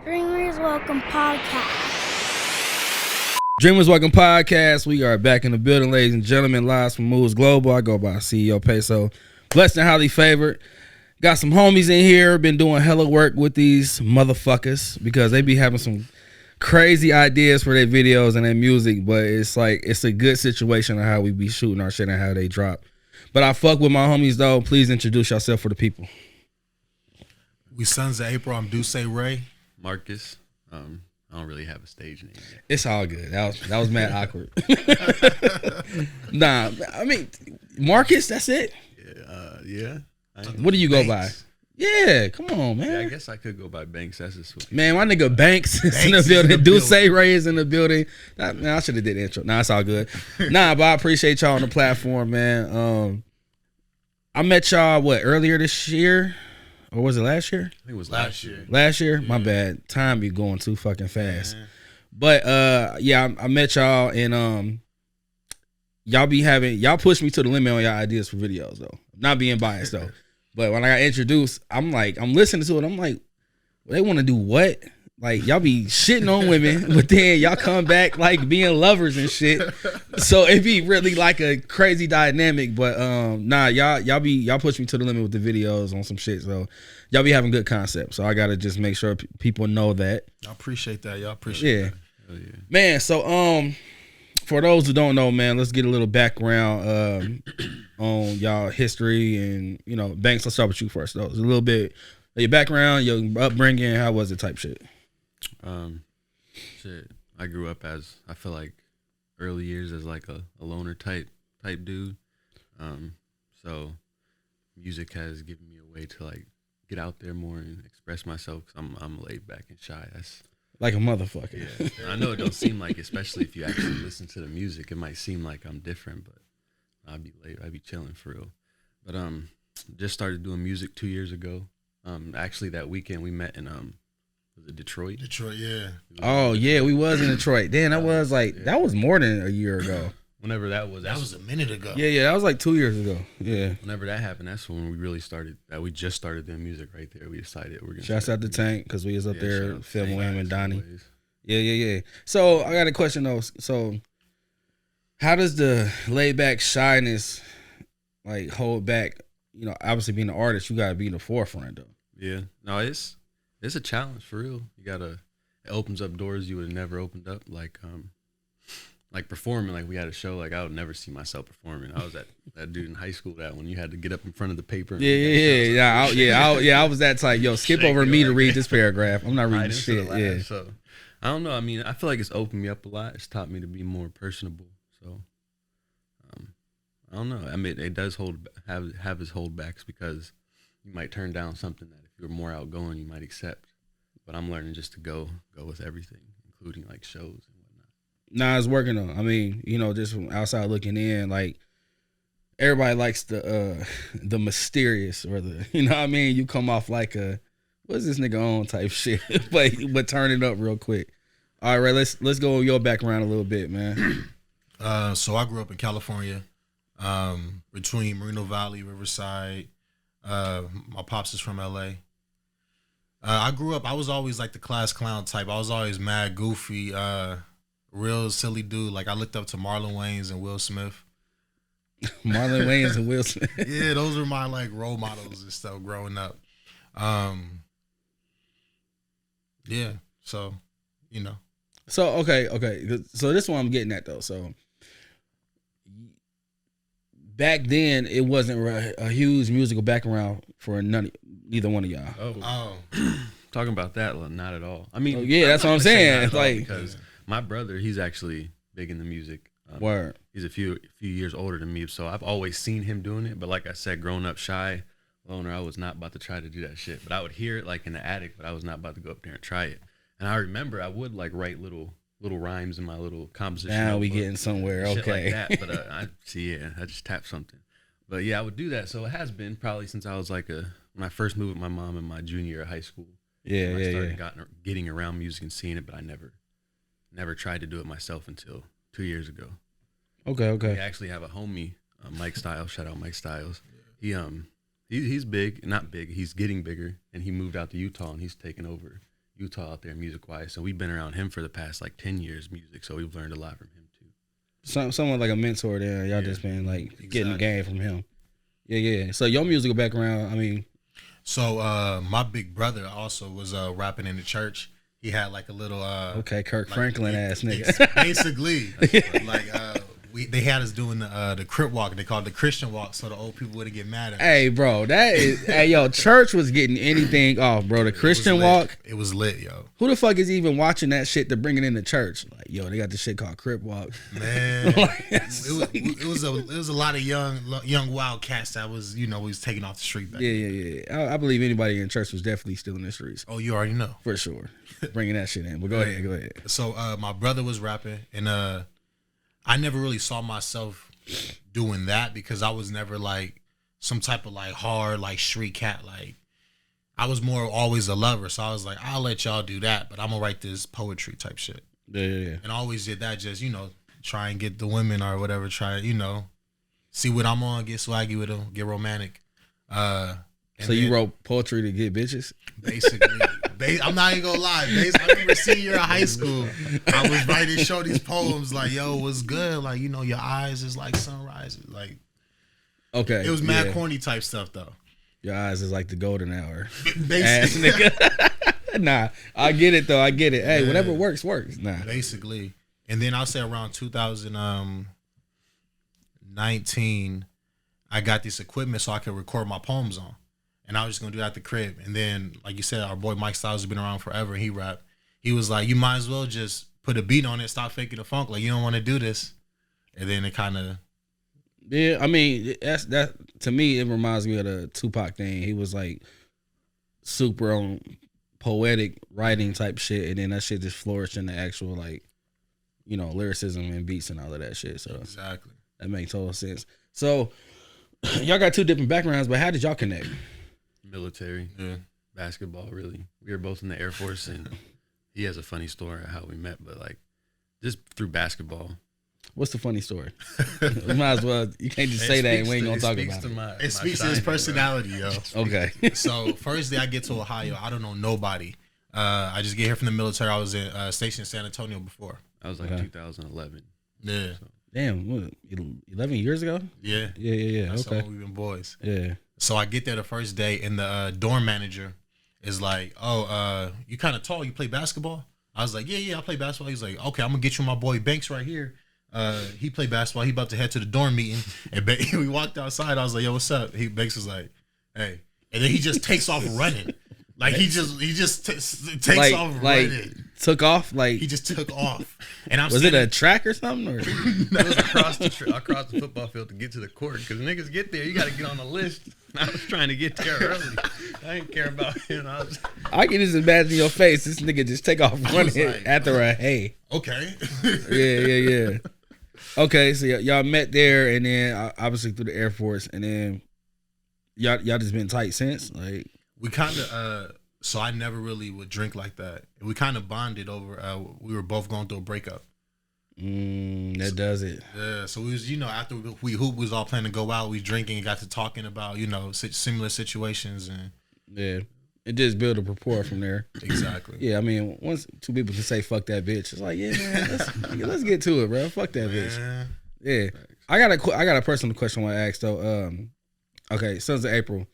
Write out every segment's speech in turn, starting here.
Dreamers Welcome Podcast. Dreamers Welcome Podcast. We are back in the building, ladies and gentlemen, live from Moves Global. I go by CEO PESO. Blessed and highly favored. Got some homies in here. Been doing hella work with these motherfuckers because they be having some crazy ideas for their videos and their music, but it's like it's a good situation of how we be shooting our shit and how they drop. But I fuck with my homies though. Please introduce yourself for the people. We Sons of April. I'm Duce Ray. Marcus. I don't really have a stage name yet. It's all good. That was mad awkward. Nah, I mean Marcus. That's it. Yeah. What do you go by? Yeah, come on, man. Yeah, I guess I could go by Banks. That's just what Man, my nigga Banks is in the building. Duce Ray is in the building. Man, I should have did the intro. Nah, it's all good. Nah, but I appreciate y'all on the platform, man. I met y'all earlier this year, or was it last year? I think it was last year. Last year, my bad. Time be going too fucking fast. Yeah. But yeah, I met y'all and y'all push me to the limit on y'all ideas for videos though. Not being biased though. But when I got introduced, I'm listening to it. I'm like, well, they want to do what? Like, y'all be shitting on women, but then y'all come back like being lovers and shit. So it be really like a crazy dynamic. But nah, y'all push me to the limit with the videos on some shit. So y'all be having good concepts. So I gotta just make sure people know that. I appreciate that. Y'all appreciate that. Yeah. Man, so for those who don't know, man, let's get a little background on y'all history and, you know, Banks, let's start with you first, though. It's a little bit of your background, your upbringing, how was it type shit? I grew up as, I feel like, early years as like a loner type dude. So music has given me a way to like get out there more and express myself because I'm laid back and shy. That's like a motherfucker. Yeah. I know it don't seem like, especially if you actually listen to the music, it might seem like I'm different, but I'd be chilling for real. But just started doing music 2 years ago. Actually that weekend we met in was it Detroit? Detroit, yeah. Oh yeah, we was in Detroit. Damn, that was like that was more than a year ago. Whenever that was a minute ago. Yeah, that was like 2 years ago. Yeah. Whenever that happened, that's when we really started. We just started doing music right there. We decided we're gonna. Shouts out to Tank because we was up there filming with him and Donnie. Yeah. So I got a question though. So how does the laid back shyness like hold back? You know, obviously being an artist, you gotta be in the forefront though. Yeah. No, it's a challenge for real. It opens up doors you would have never opened up. Like performing, like we had a show, like I would never see myself performing. I was that dude in high school that when you had to get up in front of the paper. I was that type. Yo, skip over me to read this paragraph. I'm not reading shit. Yeah. So I don't know. I mean, I feel like it's opened me up a lot. It's taught me to be more personable. So I don't know. I mean, it does have its holdbacks because you might turn down something that if you're more outgoing, you might accept. But I'm learning just to go with everything, including like shows. Nah, it's working though. I mean, you know, just from outside looking in, like everybody likes the mysterious or the, you know what I mean? You come off like a what's this nigga on type shit, but turn it up real quick. All right, let's go with your background a little bit, man. So I grew up in California, between Moreno Valley, Riverside. My pops is from LA. I grew up. I was always like the class clown type. I was always mad, goofy. Real silly dude. Like I looked up to Marlon Wayans and Will Smith. Marlon Wayans and Will Smith. Yeah, those were my like role models and stuff growing up. Yeah, so you know. So okay. So this is what I'm getting at though. So back then it wasn't a huge musical background for neither one of y'all. Oh. Talking about that, not at all. I mean, yeah, that's what I'm saying. It's like because my brother, he's actually big into music. Word. He's a few years older than me, so I've always seen him doing it. But like I said, growing up shy, loner, I was not about to try to do that shit. But I would hear it like in the attic, but I was not about to go up there and try it. And I remember I would like write little rhymes in my little composition. Now we getting somewhere, okay. Like that. But I just tapped something. But yeah, I would do that. So it has been probably since I was like when I first moved with my mom in my junior year of high school. Yeah, I started getting around music and seeing it, but I never tried to do it myself until 2 years ago. Okay. We actually have a homie, Mike Styles. Shout out Mike Styles. He's big, not big. He's getting bigger, and he moved out to Utah, and he's taken over Utah out there music wise. So we've been around him for the past like 10 years music. So we've learned a lot from him too. Someone like a mentor there. Y'all just been like getting the game from him. Yeah. So your musical background, I mean. So my big brother also was rapping in the church. He had like a little Kirk Franklin ass nigga. Basically, like they had us doing the crip walk. They called it the Christian walk, so the old people wouldn't get mad at us. Hey, bro, church was getting anything off, bro. The Christian walk, it was lit, yo. Who the fuck is even watching that shit to bring it into church? Like, yo, they got this shit called crip walk. Man, it was a lot of young wild cats that was was taking off the street back then. Yeah. I believe anybody in church was definitely still in the streets. Oh, you already know for sure. Bringing that shit in, but go ahead. So my brother was rapping, and I never really saw myself doing that because I was never like some type of like hard like street cat. Like I was more always a lover, so I was like, I'll let y'all do that, but I'm gonna write this poetry type shit. Yeah. And I always did that, just try and get the women or whatever. Try see what I'm on, get swaggy with them, get romantic. So you wrote poetry to get bitches? Basically. I'm not even gonna lie. I remember senior year of high school, I was writing these poems like, yo, what's good? Like, your eyes is like sunrise. Like, okay. It was mad corny type stuff though. Your eyes is like the golden hour. Basically. Ass nigga. Nah, I get it though. I get it. Hey, whatever works. Nah. Basically. And then I'll say around 2019, I got this equipment so I could record my poems on. And I was just gonna do that at the crib. And then, like you said, our boy Mike Styles has been around forever. He rapped. He was like, you might as well just put a beat on it, stop faking the funk. Like, you don't want to do this. And then it kind of. Yeah, I mean, that to me, it reminds me of the Tupac thing. He was like super on poetic writing type shit, and then that shit just flourished into actual like, lyricism and beats and all of that shit. So exactly, that makes total sense. So y'all got two different backgrounds, but how did y'all connect? Military, basketball. Really, we were both in the Air Force, and he has a funny story of how we met, but like just through basketball. What's the funny story? We might as well. You can't just say that and we ain't gonna talk about it. It speaks to his personality, yo. Okay. So first day I get to Ohio, I don't know nobody. I just get here from the military. I was stationed in San Antonio before. I was like 2011. Yeah. So. Damn, what, 11 years ago? Yeah. That's okay. how we've been boys. Yeah. So I get there the first day, and the dorm manager is like, "Oh, you kind of tall. You play basketball?" I was like, "Yeah, I play basketball." He's like, "Okay, I'm gonna get you my boy Banks right here. He play basketball. He about to head to the dorm meeting." And we walked outside. I was like, "Yo, what's up?" Banks was like, "Hey," and then he just takes off running. Like he just takes off running. Took off like he just took off. And was it a track or something? Or? It was across the football field to get to the court because niggas get there. You got to get on the list. I was trying to get there early. I didn't care about it. I can just imagine your face. This nigga just take off running like, after a hey. Okay. Yeah. Okay, so y'all met there, and then obviously through the Air Force, and then y'all just been tight since. Like we kind of so I never really would drink like that. We kind of bonded over. We were both going through a breakup. That does it. Yeah. So we was, after we hooped, we was all planning to go out. We drinking and got to talking about, similar situations and. Yeah. It just built a rapport from there. Exactly. Yeah, I mean, once two people can say "fuck that bitch," it's like, yeah, man, let's get to it, bro. Fuck that bitch. Yeah. I got a personal question I want to ask though. Okay, Sons of April.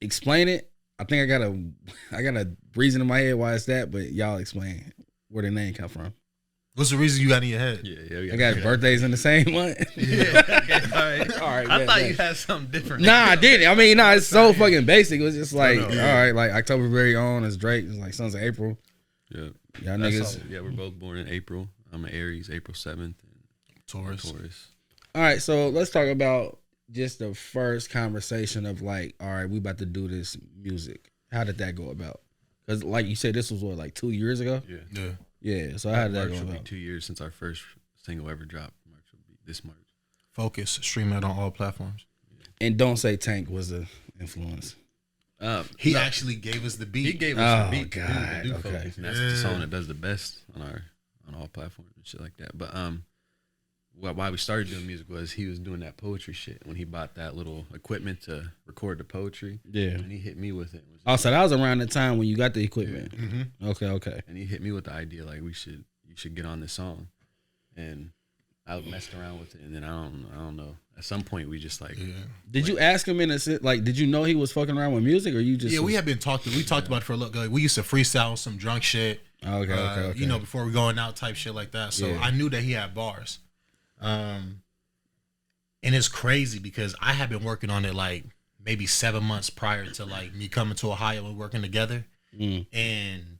Explain it. I think I got a reason in my head why it's that, but y'all explain where the name come from. What's the reason you got in your head? Yeah. I got birthdays in the same month. Yeah. Okay, all right. I thought you had something different. Nah, I didn't. I mean, it's so fucking basic. It was just like, all right, like October very own is Drake. It's like Sons of April. Yeah. Y'all niggas. Yeah, we're both born in April. I'm an Aries, April 7th. Taurus. All right, so let's talk about just the first conversation of like, all right, we about to do this music. How did that go about? Because like you said, this was what, like 2 years ago? Yeah. So how did that go March will about? be 2 years since our first single ever dropped. March will be this March. Focus, stream it on all platforms. And Don't Say Tank was an influence. He actually gave us the beat. He gave us the beat. God. Do Okay. Focus, and that's the song that does the best on all platforms and shit like that. But why we started doing music was he was doing that poetry shit when he bought that little equipment to record the poetry. Yeah. And he hit me with it. Oh, so that was around the time when you got the equipment. Yeah. Mm-hmm. Okay. And he hit me with the idea like you should get on this song, and I messed around with it, and then I don't know. At some point, we just like. Yeah. Did you ask him in a like? Did you know he was fucking around with music, or you just? Yeah, we had been talking. We talked about it for a little. Like, we used to freestyle some drunk shit. Okay. You know, before we going out, type shit like that. So Yeah. I knew that he had bars. And it's crazy because I had been working on it like maybe 7 months prior to like me coming to Ohio and working together. And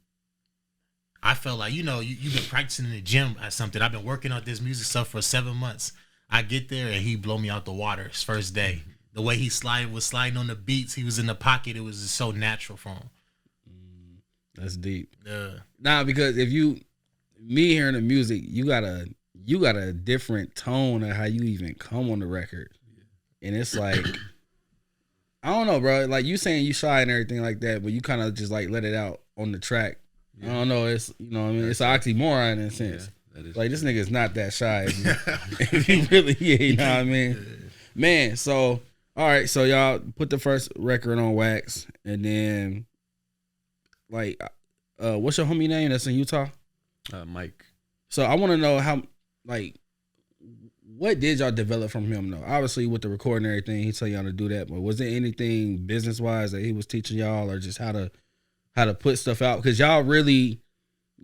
I felt like, you know, you've been practicing in the gym at something. I've been working on this music stuff for 7 months. I get there and he blow me out the water his first day. The way he was sliding on the beats, he was in the pocket. It was just so natural for him. That's deep. Yeah. Nah, because if me hearing the music, you got a different tone of how you even come on the record, and it's like, I don't know, bro. Like you saying you shy and everything like that, but you kind of just like let it out on the track. Yeah. I don't know. It's what I mean, it's an oxymoron in a sense. Yeah, like this nigga's not that shy. If he really, you know what I mean, man. So all right, so y'all put the first record on wax, and then like, what's your homie name that's in Utah? Mike. So I want to know how, like, what did y'all develop from him though? Obviously with the recording and everything, he tell y'all to do that, but was there anything business wise that he was teaching y'all, or just how to put stuff out? Because y'all really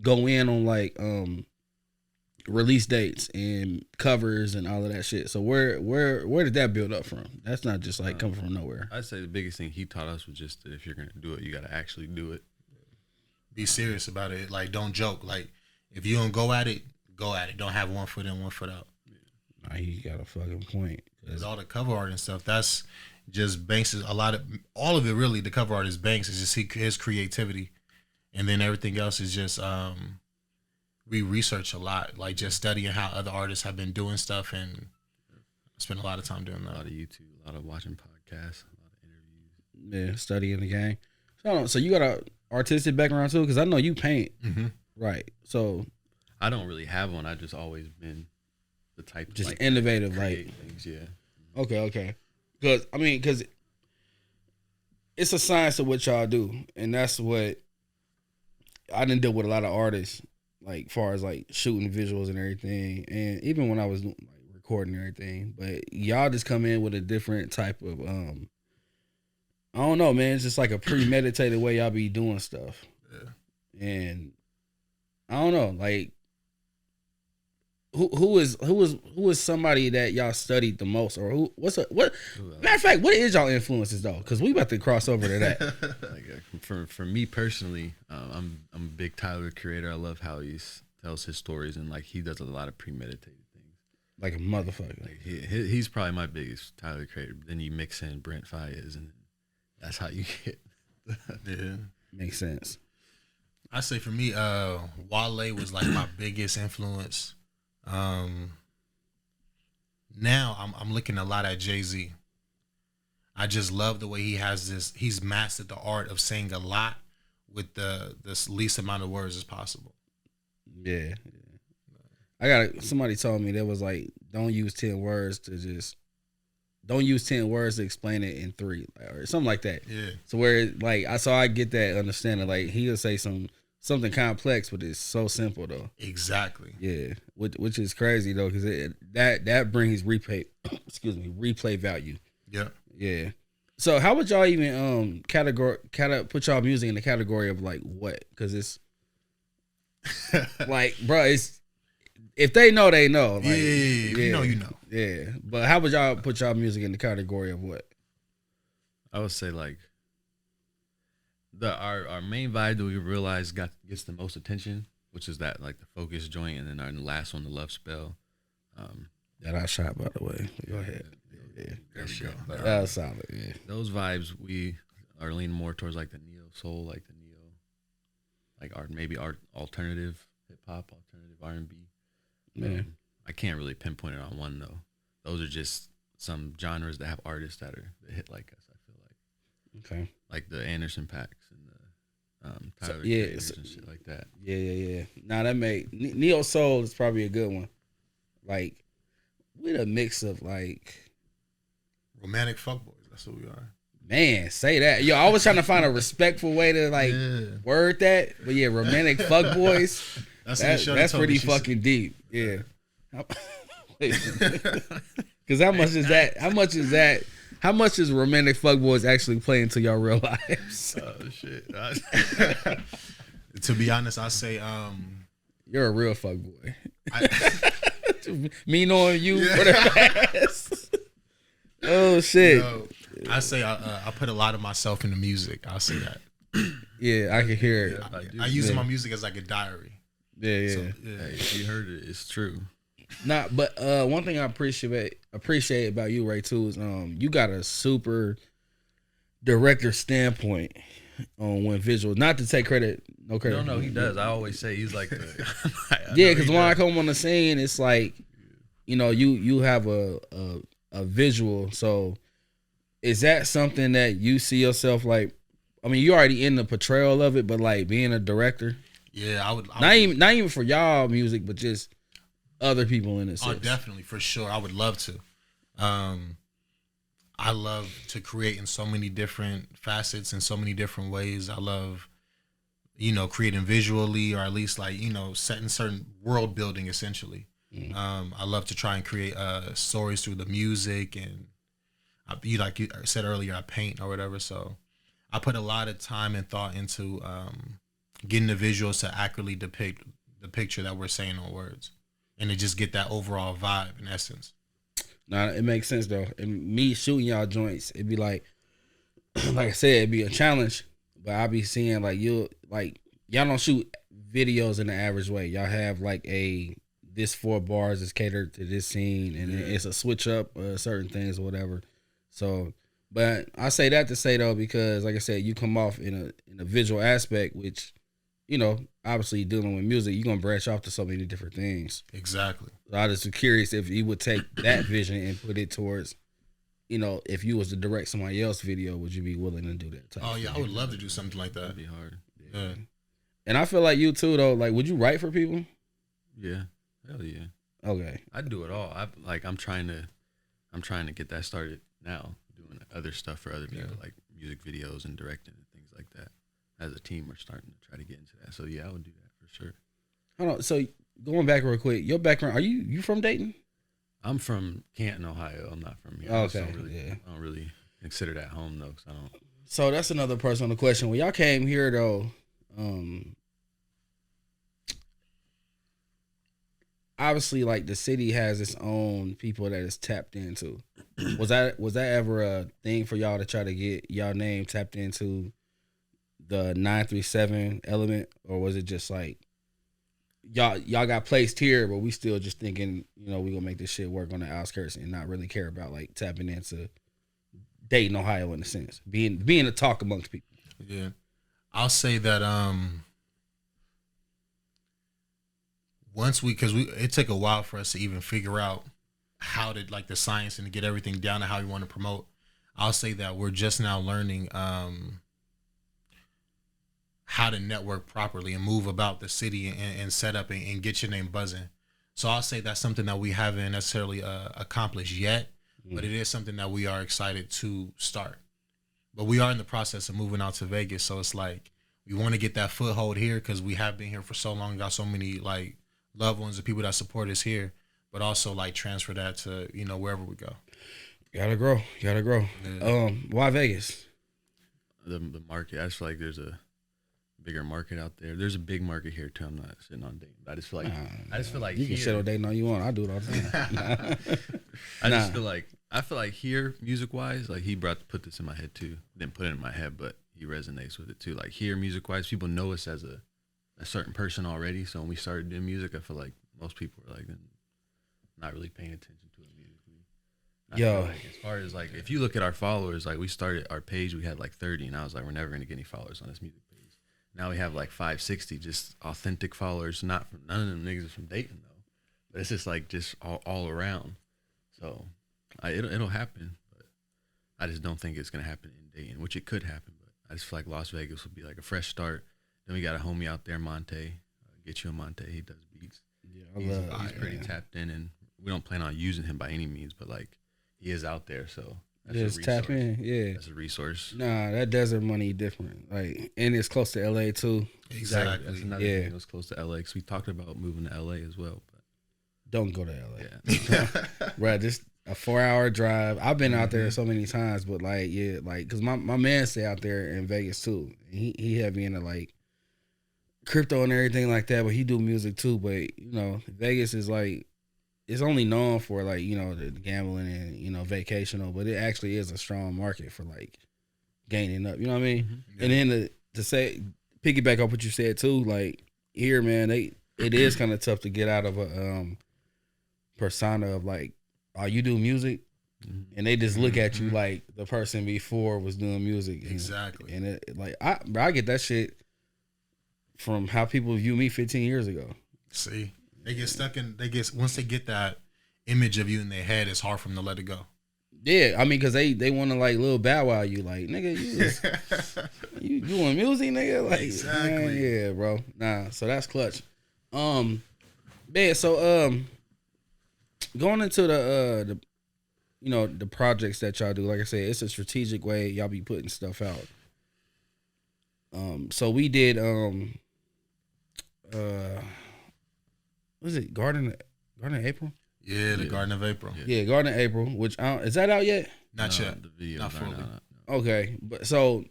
go in on like release dates and covers and all of that shit. So where did that build up from? That's not just like coming from nowhere. I'd say the biggest thing he taught us was just that if you're gonna do it, you gotta actually do it. Be serious about it. Like, don't joke. Like, if you don't go at it, go at it. Don't have 1 foot in, 1 foot out. Nah, he got a fucking point. Because all the cover art and stuff, that's just Banks. All of it really, the cover art is Banks. It's just his creativity. And then everything else is just, we research a lot. Like, just studying how other artists have been doing stuff, and spend a lot of time doing that. A lot of YouTube, a lot of watching podcasts, a lot of interviews. Yeah, studying the game. So you got a artistic background too? Because I know you paint. Mm-hmm. Right. So I don't really have one. I just always been the type just like, innovative, like things. Yeah. Okay. Because it's a science of what y'all do, and that's what I didn't deal with a lot of artists, like far as like shooting visuals and everything, and even when I was like recording and everything. But y'all just come in with a different type of I don't know, man. It's just like a premeditated way y'all be doing stuff. Yeah. And I don't know, like who is somebody that y'all studied the most, or matter of fact, what is y'all influences though? Because we about to cross over to that. Like, for me personally, I'm a big Tyler creator. I love how he tells his stories, and like he does a lot of premeditated things. Like a motherfucker. Like he's probably my biggest Tyler creator. Then you mix in Brent Faiyaz, and that's how you get. Yeah, makes sense. I say for me, Wale was like my biggest influence. Now I'm looking a lot at Jay-Z. I just love the way he has this. He's mastered the art of saying a lot with the least amount of words as possible. Yeah. Somebody told me that was like, don't use 10 words to explain it in 3 or something like that. Yeah. So where like I get that understanding. Like he'll say something complex, but it's so simple though. Exactly. Yeah. Which is crazy though, because that brings replay value. Yeah. Yeah. So how would y'all even put y'all music in the category of like what? Because it's like, bro, it's if they know, they know. Like, you know, you know. Yeah. But how would y'all put y'all music in the category of what? I would say like our main vibe that we realized gets the most attention, which is that like the focus joint, and then our last one, the love spell. That I shot, by the way. Go ahead. Yeah. There we go. That was solid. Yeah. Those vibes we are leaning more towards like the neo soul, like the neo, like maybe alternative hip hop, alternative R&B. Man, I can't really pinpoint it on one though. Those are just some genres that have artists that hit like us. I feel like. Okay. Like the Anderson Paaks and the Tyler Creators and shit like that. Yeah. Nah, that neo soul is probably a good one. Like we a mix of like Romantic fuckboys. That's what we are. man, say that. Yo, I was trying to find a respectful way to like word that, but yeah, romantic fuckboys. That's pretty fucking deep. Yeah. Because how much is that? How much is romantic fuckboys actually play into your real lives? Oh shit. To be honest, I say You're a real fuckboy. Me knowing you for the past. Oh shit. Yo, I say I put a lot of myself into music. I'll say that. Yeah, I can hear it. I use my music as like a diary. Yeah. So, Hey, if you heard it, it's true. Nah, but one thing I appreciate about you, Ray, too, is you got a super director standpoint on when visual. Not to take credit, no credit. No, he does. I always say he's like yeah, because when I come on the scene, it's like, you know, you have a visual. So is that something that you see yourself like? I mean, you already in the portrayal of it, but like being a director. Yeah, I would. Not even for y'all music, but just other people in it. Oh, definitely, for sure. I would love to. I love to create in so many different facets in so many different ways. I love, creating visually, or at least like, setting certain world building essentially. I love to try and create stories through the music, and like you said earlier, I paint or whatever. So I put a lot of time and thought into getting the visuals to accurately depict the picture that we're saying on words, and to just get that overall vibe in essence. Nah, it makes sense though. And me shooting y'all joints, it'd be like I said, it'd be a challenge. But I'll be seeing y'all don't shoot videos in the average way. Y'all have like this 4 bars is catered to this scene, and it's a switch up certain things or whatever. So, but I say that to say though, because like I said, you come off in a visual aspect, which, obviously dealing with music, you're gonna branch off to so many different things. Exactly. So I just was curious if you would take that vision and put it towards, if you was to direct somebody else's video, would you be willing to do that? Oh yeah, I would love to do something like that. That'd be hard. Yeah. And I feel like you too though. Like, would you write for people? Yeah. Hell yeah. Okay. I do it all. I'm trying to get that started now, doing other stuff for other people, like music videos and directing and things like that. As a team, we're starting to try to get into that. So yeah, I would do that for sure. Hold on. So going back real quick, your background, are you from Dayton? I'm from Canton, Ohio. I'm not from here. Okay. I don't really consider that home though, because I don't. So that's another personal question. When y'all came here though, obviously like the city has its own people that it's tapped into. Was that ever a thing for y'all to try to get y'all name tapped into the 937 element, or was it just like y'all got placed here, but we still just thinking, we gonna make this shit work on the outskirts and not really care about like tapping into Dayton, Ohio in a sense, being a talk amongst people? Yeah, I'll say that because it took a while for us to even figure out how to like the science and to get everything down to how we want to promote. I'll say that we're just now learning how to network properly and move about the city and set up and get your name buzzing. So I'll say that's something that we haven't necessarily accomplished yet, but it is something that we are excited to start. But we are in the process of moving out to Vegas, so it's like we want to get that foothold here because we have been here for so long, got so many like loved ones and people that support us here, but also like transfer that to wherever we go. Gotta grow. Yeah. Why Vegas? The market. I just feel like there's a bigger market out there. There's a big market here too. I'm not sitting on Dayton. I just feel like you can shit on Dayton all you want. I do it all the time. I feel like here, music wise, like he put this in my head too. Didn't put it in my head, but he resonates with it too. Like here, music wise, people know us as a certain person already. So when we started doing music, I feel like most people were like not really paying attention to it musically. I feel like as far as like if you look at our followers, like we started our page, we had like 30, and I was like, we're never gonna get any followers on this music page. Now we have like 560, just authentic followers. None of them niggas are from Dayton though, but it's just like all around. So it'll happen, but I just don't think it's gonna happen in Dayton, which it could happen. But I just feel like Las Vegas would be like a fresh start. Then we got a homie out there, Monte. Get you a Monte. He does beats. Yeah, He's pretty tapped in, and we don't plan on using him by any means, but like he is out there, so that's Just a resource. tap in. Yeah. That's a resource. Nah, that desert money different. Like, and it's close to LA too. Exactly. That's another Yeah. thing that was close to LA because we talked about moving to LA as well. But Don't go to LA. yeah, Right, just a 4-hour drive. I've been out there so many times, but like, yeah, like, cause my man stay out there in Vegas too. He had me into like crypto and everything like that, but he do music too. But you know, Vegas is like, it's only known for like, you know, the gambling and, you know, vacational, but it actually is a strong market for like gaining up. You know what I mean? Mm-hmm. And then to say, piggyback off what you said too, like here, man, it is kind of tough to get out of a persona of like, oh, you do music, and they just look at you like the person before was doing music. Exactly. And it like I get that shit from how people view me 15 years ago. See, they get stuck in. Once they get that image of you in their head, it's hard for them to let it go. Yeah, I mean, cause they want to like little bow wow you, like nigga, you doing music, nigga, like Exactly. man, yeah, bro. Nah, so that's clutch. Man, so going into the you know, the projects that y'all do, like I said, it's a strategic way y'all be putting stuff out. So we did what is it, Garden of April? Yeah, the Garden of April. Yeah, Garden of April, which is that out yet? Not yet. The video, Not fully. Okay, but all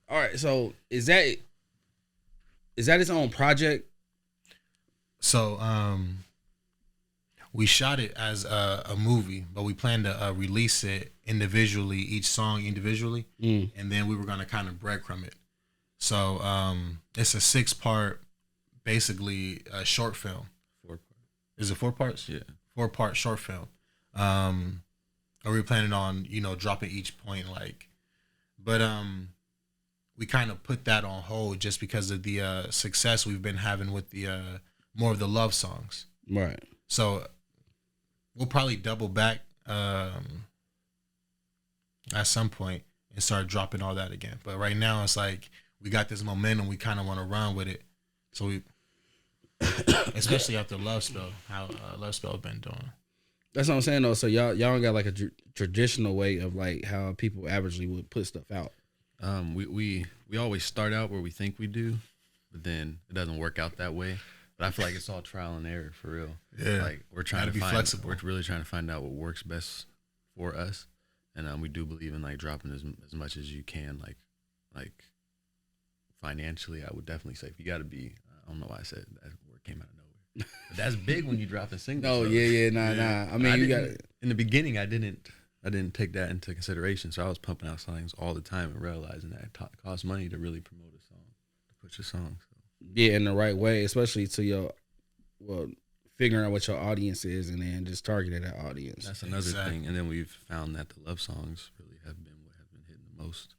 right, so is that its own project? So we shot it as a movie, but we plan to release it individually, each song individually, and then we were gonna kind of breadcrumb it. So it's a 6-part, basically a short film. 4 parts. Is it 4 parts? Yeah. 4-part short film. And we were planning on, you know, dropping each point but we kind of put that on hold just because of the success we've been having with the more of the love songs. Right. So we'll probably double back at some point and start dropping all that again. But right now it's like we got this momentum, we kind of want to run with it. So we, especially after Love Spell, how Love Spell been doing. That's what I'm saying though. So y'all don't got like a traditional way of like how people averagely would put stuff out. We always start out where we think we do, but then it doesn't work out that way. But I feel like it's all trial and error for real. Yeah, like we're trying gotta to be find, flexible. We're really trying to find out what works best for us, and we do believe in like dropping as much as you can. Like financially, I would definitely say if you got to be. I don't know why I said that word came out of nowhere. But that's big when you drop a single. No, so. nah. I mean, you got in the beginning. I didn't take that into consideration, so I was pumping out songs all the time and realizing that it costs money to really promote a song, to push a song. So. yeah, in the right way, especially to your figuring out what your audience is and then just targeting that audience. That's another Exactly. thing, and then we've found that the love songs really have been what have been hitting the most.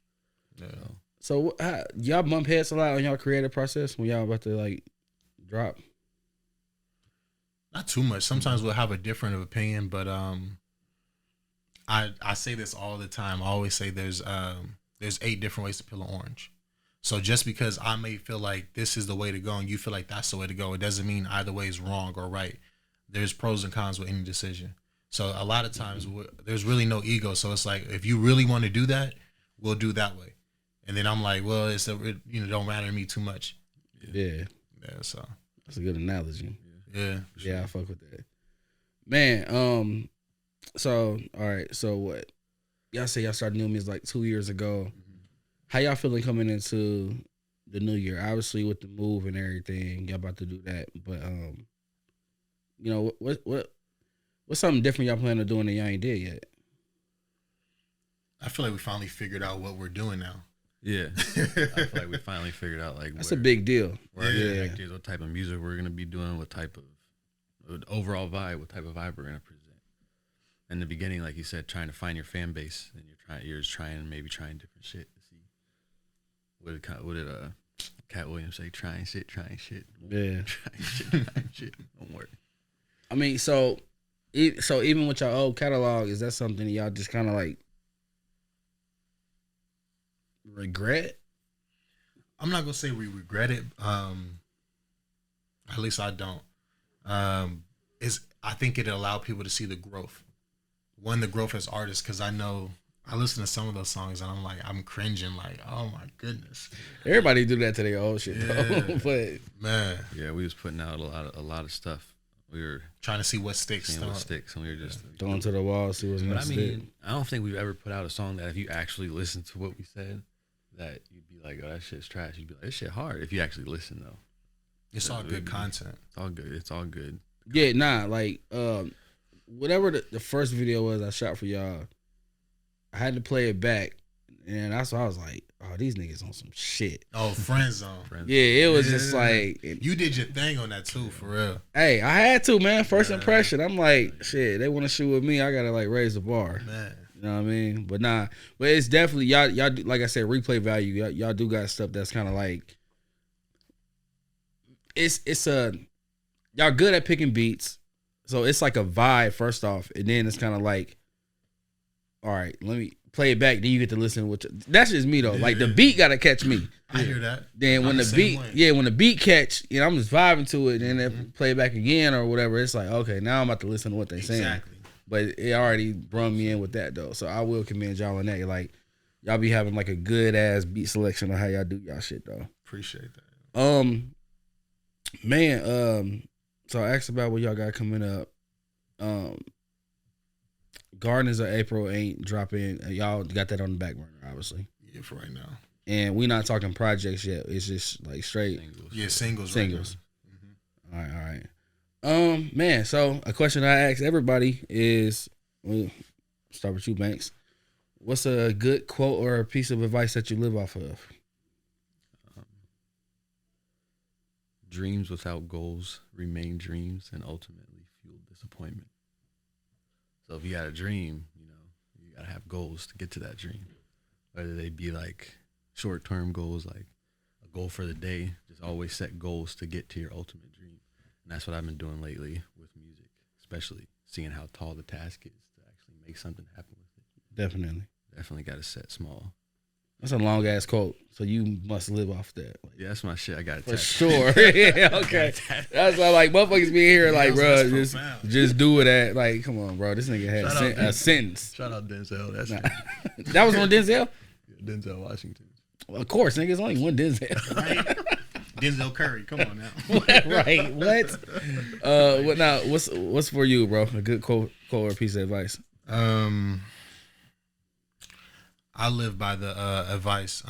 Yeah. So y'all bump heads a lot on y'all creative process when y'all about to like drop? Not too much. Sometimes we'll have a different opinion, but I say this all the time. I always say there's 8 different ways to peel an orange. So just because I may feel like this is the way to go and you feel like that's the way to go, it doesn't mean either way is wrong or right. There's pros and cons with any decision. So a lot of times there's really no ego. So it's like, if you really want to do that, we'll do that way. And then I'm like, well, it don't matter to me too much. Yeah. Yeah. So That's a good analogy. yeah. Yeah, I fuck with that. Man, so all right, so what? Y'all say y'all started new music like 2 years ago. How y'all feeling coming into the new year? Obviously with the move and everything, y'all about to do that. But you know, what's something different y'all plan on doing that y'all ain't did yet? I feel like we finally figured out what we're doing now. Yeah, I feel like we finally figured out like That's a big deal. where our Yeah. connect is, what type of music we're gonna be doing, what type of overall vibe, what type of vibe we're gonna present. In the beginning, like you said, trying to find your fan base, and you're just trying different shit to see. What did Cat Williams say? Trying shit. Yeah. trying shit. Don't work. I mean, so even with your old catalog, is that something that y'all just kind of like regret? I'm not gonna say we regret it. At least I don't. I think it allowed people to see the growth. The growth as artists, because I know I listen to some of those songs and I'm cringing like, oh my goodness. Everybody do that to their old shit though. Yeah. But Man, Yeah, we was putting out a lot of stuff. We were trying to see what sticks. seeing what sticks, and we were just throwing to the wall, see what's But I gonna stick. mean, I don't think we've ever put out a song that if you actually listen to what we said, that you'd be like, oh, that shit's trash. You'd be like, this shit hard. If you actually listen though, It's all good content. it's all good. It's all good. Yeah, nah, like whatever the first video was I shot for y'all, I had to play it back, and that's why I was like, oh, these niggas on some shit. Oh, friend zone. Yeah, it was just like, You did your thing on that too, for real. hey, I had to, man. First impression, I'm like, shit, they want to shoot with me, I gotta like raise the bar. Man. You know what I mean? But nah, but it's definitely y'all do, like I said, replay value. Y'all do got stuff that's kind of like it's y'all good at picking beats, so it's like a vibe first off, and then it's kind of like, all right, let me play it back. Then you get to listen. That's just me though. Like the beat gotta catch me. I hear that. Then when I'm the beat, way. when the beat catch, I'm just vibing to it, and then play it back again or whatever. It's like, okay, now I'm about to listen to what they saying. Exactly. But it already brung me in with that though, so I will commend y'all on that. Like y'all be having like a good ass beat selection on how y'all do y'all shit though. Appreciate that. Man, so I asked about what y'all got coming up. Gardeners of April ain't dropping. Y'all got that on the back burner, obviously. Yeah, for right now. And we not talking projects yet. It's just like straight Singles. Yeah, singles. singles. Right now. All right. Man, so a question I ask everybody is, we'll start with you, Banks. What's a good quote or a piece of advice that you live off of? Dreams without goals remain dreams and ultimately fuel disappointment. So if you got a dream, you gotta have goals to get to that dream. Whether they be like short-term goals, like a goal for the day, just always set goals to get to your ultimate dream. And that's what I've been doing lately with music, especially seeing how tall the task is to actually make something happen with it. Definitely got to set small. That's a long ass quote, so you must live off that. Like, Yeah, that's my shit. I got to for sure. Yeah, okay. That's why, like, motherfuckers be here, like, bro, that's just do it at, like, come on, bro. This nigga had a sentence. Shout out Denzel. That's That was on Denzel? Denzel Washington. Well, of course, nigga. It's only one Denzel. Right? Denzel Curry. Come on now. Right? What now? What's for you, bro? A good quote or piece of advice? I live by the advice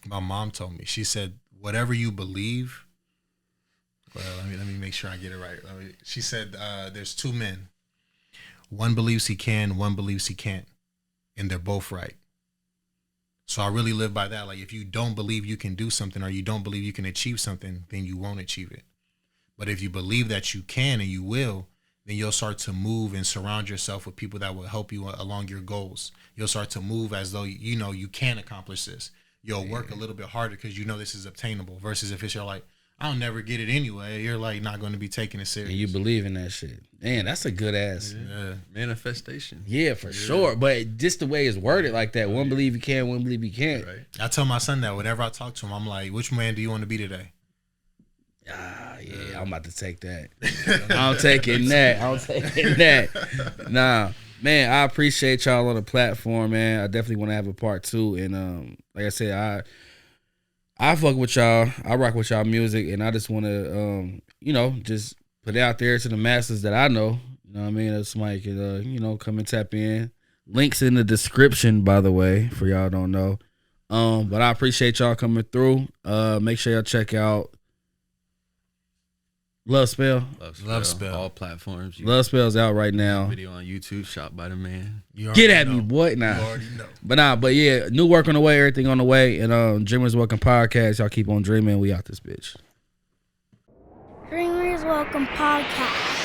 my mom told me. She said, whatever you believe, well, let me make sure I get it right. She said, there's two men. One believes he can, one believes he can't. And they're both right. So I really live by that. Like, if you don't believe you can do something or you don't believe you can achieve something, then you won't achieve it. But if you believe that you can and you will, then you'll start to move and surround yourself with people that will help you along your goals. You'll start to move as though you can accomplish this. You'll work a little bit harder because you know this is obtainable. Versus if it's you're like, I'll never get it anyway, you're like not going to be taking it serious. And you believe in that shit. Man, that's a good ass. Yeah. Manifestation. Yeah, for sure. But just the way it's worded like that, one believe you can, one believe you can't. Right. I tell my son that whenever I talk to him, I'm like, which man do you want to be today? Yeah, I'm about to take that. I'm taking that. Nah, man, I appreciate y'all on the platform, man. I definitely want to have a part 2. And like I said, I fuck with y'all. I rock with y'all music, and I just want to, just put it out there to the masses that I know. You know what I mean? If somebody could, come and tap in. Links in the description, by the way, for y'all don't know. But I appreciate y'all coming through. Make sure y'all check out Love Spell. Love Spell. All platforms. Love Spell's out right now. Video on YouTube, shot by the man. Get at me, boy. Nah. You already know. But yeah, new work on the way, everything on the way. And Dreamers Welcome Podcast. Y'all keep on dreaming. We out this bitch. Dreamers Welcome Podcast.